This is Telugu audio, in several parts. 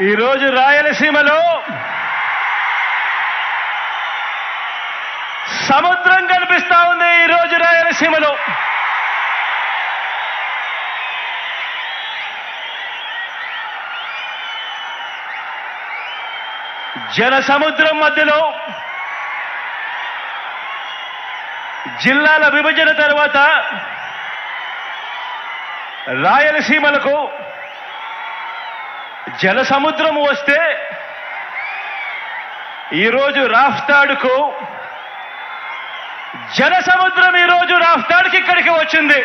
ఈరోజు రాయలసీమలో సముద్రం కనిపిస్తా ఉంది. ఈరోజు రాయలసీమలో జన సముద్రం మధ్యలో జిల్లాల విభజన తర్వాత రాయలసీమలకు జల సముద్రం వస్తే ఈరోజు రాఫ్తాడుకు జన సముద్రం ఈరోజు రాఫ్తాడుకి ఇక్కడికి వచ్చింది.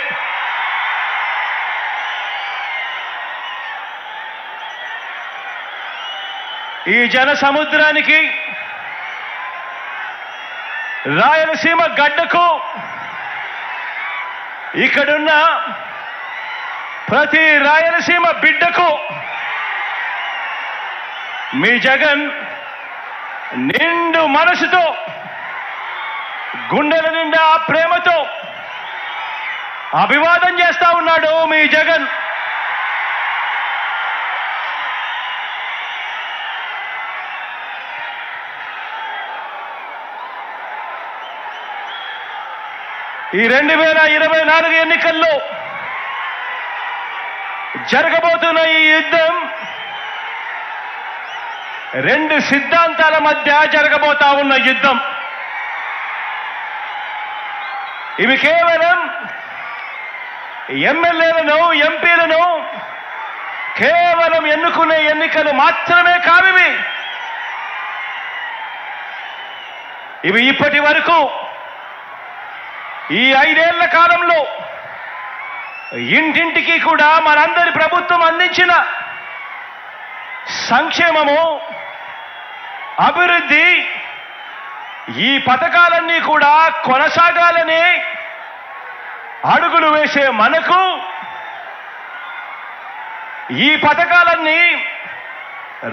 ఈ జన సముద్రానికి రాయలసీమ గడ్డకు ఇక్కడున్న ప్రతి రాయలసీమ బిడ్డకు మీ జగన్ నిండు మనసుతో గుండెల నిండా ప్రేమతో అభివాదం చేస్తా ఉన్నాడు. మీ జగన్ ఈ 2024 ఎన్నికల్లో జరగబోతున్న ఈ యుద్ధం రెండు సిద్ధాంతాల మధ్య జరగబోతా ఉన్న యుద్ధం. ఇవి కేవలం ఎమ్మెల్యేలను ఎంపీలను కేవలం ఎన్నుకునే ఎన్నికలు మాత్రమే కావివి. ఇవి ఇప్పటి వరకు ఈ 5 ఏళ్ల కాలంలో ఇంటింటికి కూడా మనందరి ప్రభుత్వం అందించిన సంక్షేమము, అభివృద్ధి, ఈ పథకాలన్నీ కూడా కొనసాగాలని అడుగులు వేసే మనకు ఈ పథకాలన్నీ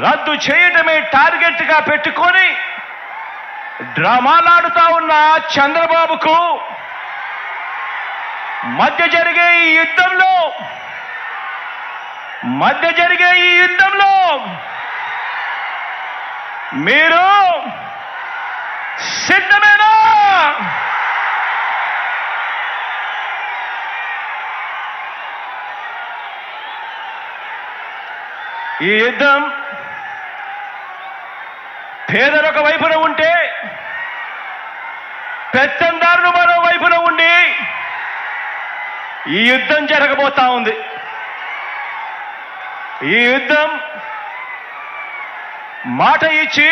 రద్దు చేయటమే టార్గెట్గా పెట్టుకొని డ్రామాలాడుతా ఉన్న చంద్రబాబుకు మధ్య జరిగే ఈ యుద్ధంలో మీరు సిద్ధమేనా? ఈ యుద్ధం పేదరొక వైపున ఉంటే పెత్తందారులు మరో వైపున ఉండి ఈ యుద్ధం జరగబోతా ఉంది. ఈ యుద్ధం మాట ఇచ్చి